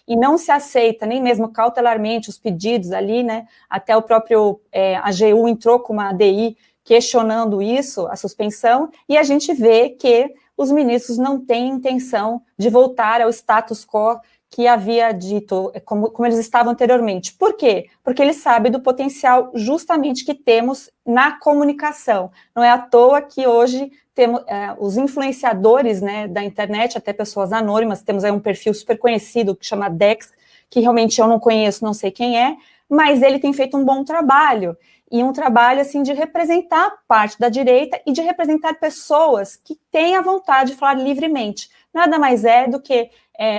e não se aceita nem mesmo cautelarmente os pedidos ali, né, até o próprio AGU entrou com uma ADI questionando isso, a suspensão, e a gente vê que os ministros não têm intenção de voltar ao status quo que havia dito, como eles estavam anteriormente. Por quê? Porque eles sabem do potencial justamente que temos na comunicação. Não é à toa que hoje temos os influenciadores, né, da internet, até pessoas anônimas, temos aí um perfil super conhecido que chama Dex, que realmente eu não conheço, não sei quem é, mas ele tem feito um bom trabalho, e um trabalho assim de representar parte da direita e de representar pessoas que têm a vontade de falar livremente. Nada mais é do que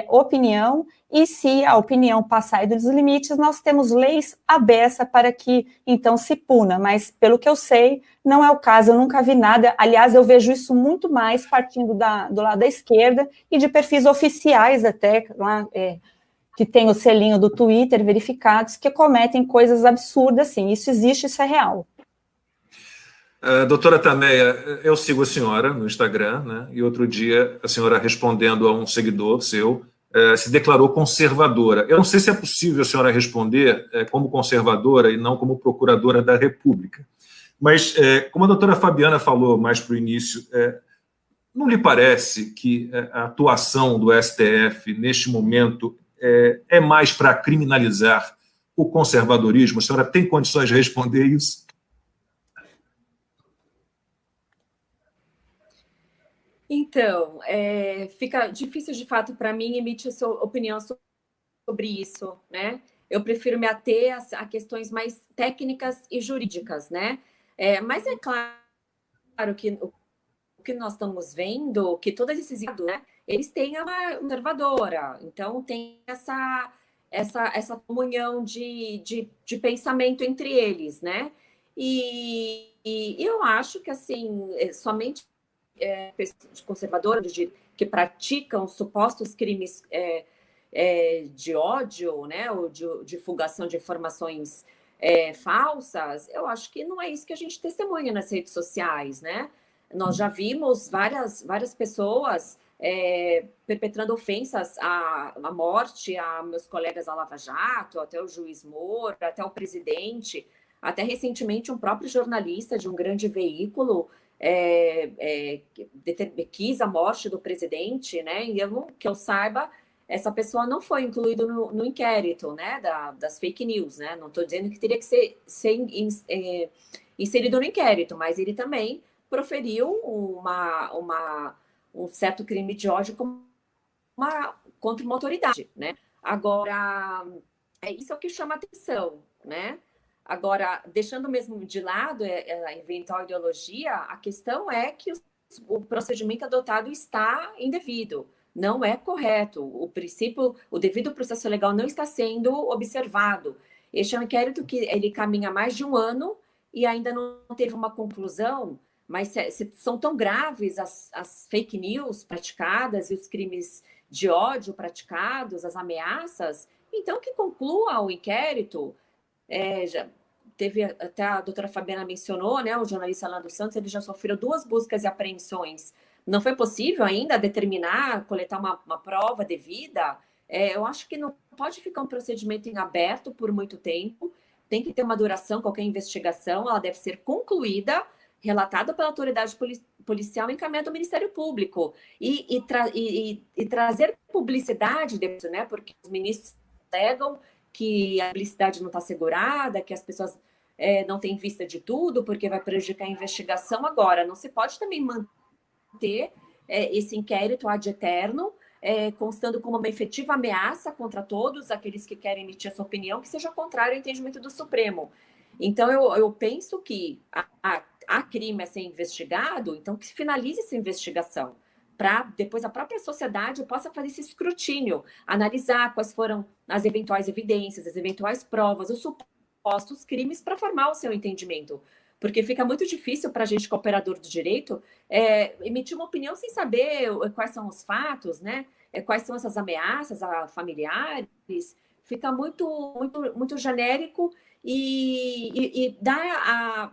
opinião, e se a opinião passar dos limites, nós temos leis abertas para que, então, se puna, mas, pelo que eu sei, não é o caso, eu nunca vi nada, aliás, eu vejo isso muito mais partindo do lado da esquerda e de perfis oficiais até, lá, que tem o selinho do Twitter, verificados, que cometem coisas absurdas, sim, isso existe, isso é real. Doutora Tameia, eu sigo a senhora no Instagram, né? E outro dia a senhora, respondendo a um seguidor seu, se declarou conservadora. Eu não sei se é possível a senhora responder como conservadora e não como procuradora da República. Mas, como a doutora Fabiana falou mais para o início, não lhe parece que a atuação do STF neste momento é mais para criminalizar o conservadorismo? A senhora tem condições de responder isso? Então, fica difícil, de fato, para mim emitir sua opinião sobre isso, né? Eu prefiro me ater a questões mais técnicas e jurídicas, né? Mas é claro que o que nós estamos vendo, que todos esses, né, eles têm uma conservadora, então tem essa comunhão de pensamento entre eles, né? E eu acho que, assim, somente pessoas conservadoras que praticam supostos crimes de ódio, né, ou de divulgação de informações falsas, eu acho que não é isso que a gente testemunha nas redes sociais, né? Nós já vimos várias pessoas perpetrando ofensas à morte, a meus colegas da Lava Jato, até o juiz Moro, até o presidente, até recentemente um próprio jornalista de um grande veículo quis a morte do presidente, né? E que eu saiba, essa pessoa não foi incluída no inquérito, né? Das fake news, né? Não estou dizendo que teria que ser inserido no inquérito, mas ele também proferiu um certo crime de ódio contra uma autoridade, né? Agora, isso é o que chama atenção, né? Agora, deixando mesmo de lado a eventual ideologia, a questão é que o procedimento adotado está indevido, não é correto. O princípio, o devido processo legal não está sendo observado. Este é um inquérito que ele caminha há mais de um ano e ainda não teve uma conclusão, mas são tão graves as fake news praticadas e os crimes de ódio praticados, as ameaças, então que conclua o inquérito. Já teve, até a doutora Fabiana mencionou, né, o jornalista Alan dos Santos, ele já sofreu 2 buscas e apreensões. Não foi possível ainda determinar, coletar uma prova devida. Eu acho que não pode ficar um procedimento em aberto por muito tempo, tem que ter uma duração, qualquer investigação, ela deve ser concluída, relatada pela autoridade policial e encaminhada ao Ministério Público. E trazer publicidade, né, porque os ministros alegam que a publicidade não está assegurada, que as pessoas não têm vista de tudo, porque vai prejudicar a investigação. Agora, não se pode também manter esse inquérito ad eterno, constando como uma efetiva ameaça contra todos aqueles que querem emitir essa opinião, que seja contrário ao entendimento do Supremo. Então, eu penso que há crime a ser investigado, então que se finalize essa investigação, para depois a própria sociedade possa fazer esse escrutínio, analisar quais foram as eventuais evidências, as eventuais provas, os supostos crimes, para formar o seu entendimento. Porque fica muito difícil para a gente, cooperador do direito, emitir uma opinião sem saber quais são os fatos, né? Quais são essas ameaças a familiares. Fica muito genérico e dá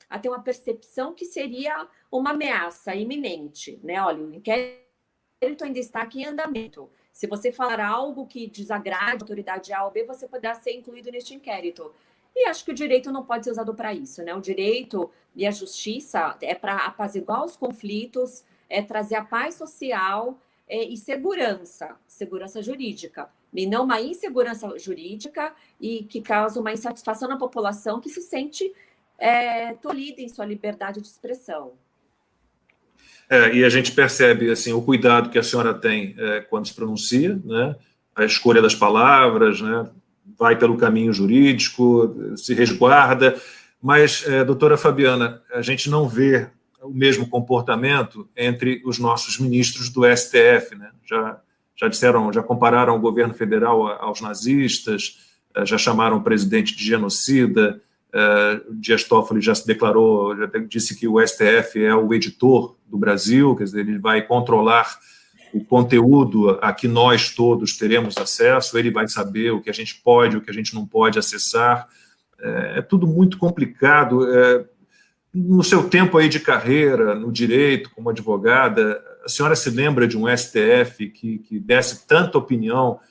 a ter uma percepção que seria uma ameaça iminente, né? Olha, o inquérito ainda está aqui em andamento. Se você falar algo que desagrade a autoridade A ou B, você poderá ser incluído neste inquérito. E acho que o direito não pode ser usado para isso, né? O direito e a justiça é para apaziguar os conflitos, é trazer a paz social e segurança jurídica, e não uma insegurança jurídica e que causa uma insatisfação na população que se sente tolhida em sua liberdade de expressão. E a gente percebe assim, o cuidado que a senhora tem quando se pronuncia, né? A escolha das palavras, né? Vai pelo caminho jurídico, se resguarda, mas, doutora Fabiana, a gente não vê o mesmo comportamento entre os nossos ministros do STF, né? Já compararam o governo federal aos nazistas, já chamaram o presidente de genocida, Dias Toffoli já se declarou, já disse que o STF é o editor do Brasil, quer dizer, ele vai controlar o conteúdo a que nós todos teremos acesso, ele vai saber o que a gente pode, o que a gente não pode acessar. É tudo muito complicado. No seu tempo aí de carreira, no direito, como advogada, a senhora se lembra de um STF que desse tanta opinião,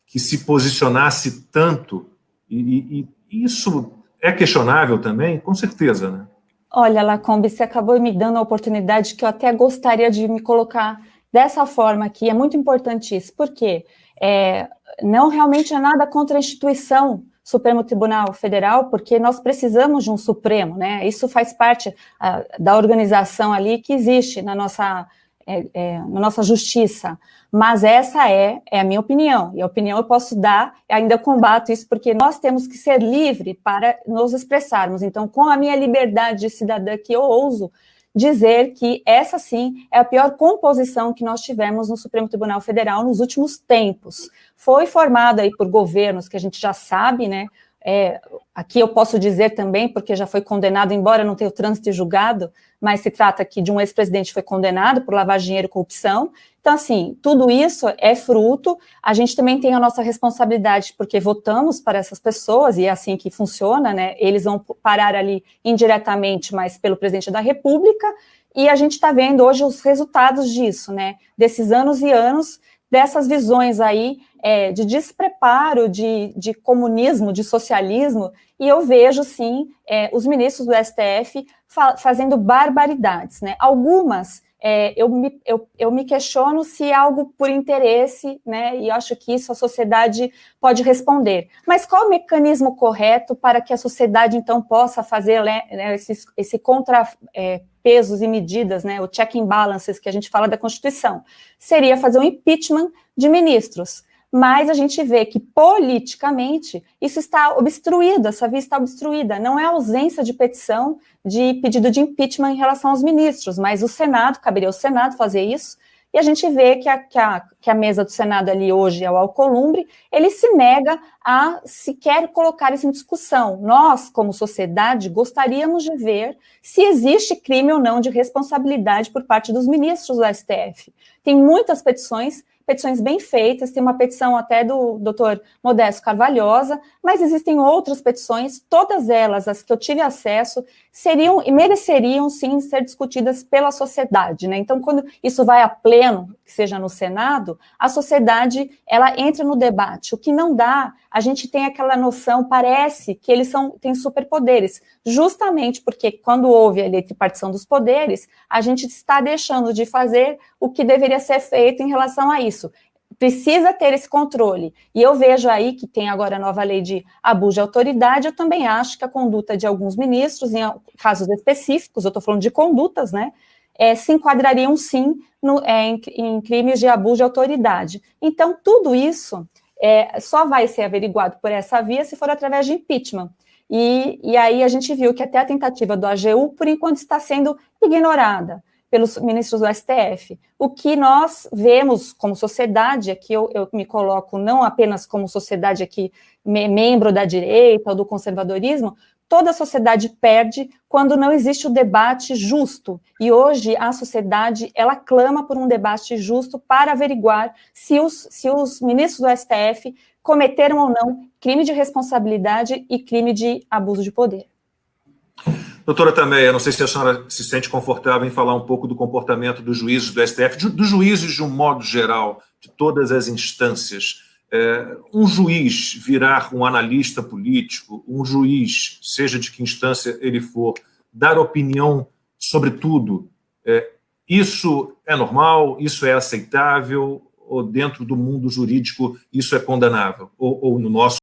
que se posicionasse tanto? E isso é questionável também? Com certeza, né? Olha, Lacombe, você acabou me dando a oportunidade que eu até gostaria de me colocar dessa forma aqui. É muito importante isso, porque não realmente é nada contra a instituição Supremo Tribunal Federal, porque nós precisamos de um Supremo, né? Isso faz parte da organização ali que existe na nossa justiça, mas essa é a minha opinião, e a opinião eu posso dar, ainda combato isso, porque nós temos que ser livres para nos expressarmos. Então, com a minha liberdade de cidadã, que eu ouso dizer que essa, sim, é a pior composição que nós tivemos no Supremo Tribunal Federal nos últimos tempos. Foi formada aí por governos que a gente já sabe, né? Aqui eu posso dizer também, porque já foi condenado, embora não tenha o trânsito julgado, mas se trata aqui de um ex-presidente que foi condenado por lavar dinheiro e corrupção. Então, assim, tudo isso é fruto, a gente também tem a nossa responsabilidade, porque votamos para essas pessoas, e é assim que funciona, né? Eles vão parar ali indiretamente, mas pelo presidente da República, e a gente está vendo hoje os resultados disso, né? Desses anos e anos, dessas visões aí de despreparo, de comunismo, de socialismo, e eu vejo, sim, os ministros do STF fazendo barbaridades, né? Algumas, eu me questiono se é algo por interesse, né? E acho que isso a sociedade pode responder. Mas qual o mecanismo correto para que a sociedade, então, possa fazer, né, esse contrapesos e medidas, né? O check and balances que a gente fala da Constituição? Seria fazer um impeachment de ministros. Mas a gente vê que, politicamente, isso está obstruído, essa via está obstruída. Não é a ausência de petição de pedido de impeachment em relação aos ministros, mas o Senado, caberia ao Senado fazer isso, e a gente vê que a mesa do Senado ali hoje é o Alcolumbre, ele se nega a sequer colocar isso em discussão. Nós, como sociedade, gostaríamos de ver se existe crime ou não de responsabilidade por parte dos ministros do STF. Tem muitas petições bem feitas, tem uma petição até do Dr. Modesto Carvalhosa, mas existem outras petições, todas elas, as que eu tive acesso, seriam e mereceriam, sim, ser discutidas pela sociedade, né? Então, quando isso vai a pleno, que seja no Senado, a sociedade, ela entra no debate. O que não dá, a gente tem aquela noção, parece que eles têm superpoderes, justamente porque quando houve a tripartição dos poderes, a gente está deixando de fazer o que deveria ser feito em relação a isso. Precisa ter esse controle. E eu vejo aí que tem agora a nova lei de abuso de autoridade, eu também acho que a conduta de alguns ministros, em casos específicos, eu estou falando de condutas, né, se enquadrariam sim em crimes de abuso de autoridade. Então, tudo isso só vai ser averiguado por essa via se for através de impeachment. E aí a gente viu que até a tentativa do AGU, por enquanto, está sendo ignorada pelos ministros do STF. O que nós vemos como sociedade, aqui eu me coloco não apenas como sociedade aqui, membro da direita ou do conservadorismo, toda a sociedade perde quando não existe o debate justo. E hoje a sociedade, ela clama por um debate justo para averiguar se os ministros do STF cometeram ou não crime de responsabilidade e crime de abuso de poder. Doutora Tameia, não sei se a senhora se sente confortável em falar um pouco do comportamento dos juízes do STF, dos juízes de um modo geral, de todas as instâncias. Um juiz virar um analista político, um juiz, seja de que instância ele for, dar opinião sobre tudo, isso é normal, isso é aceitável, ou dentro do mundo jurídico isso é condenável? Ou no nosso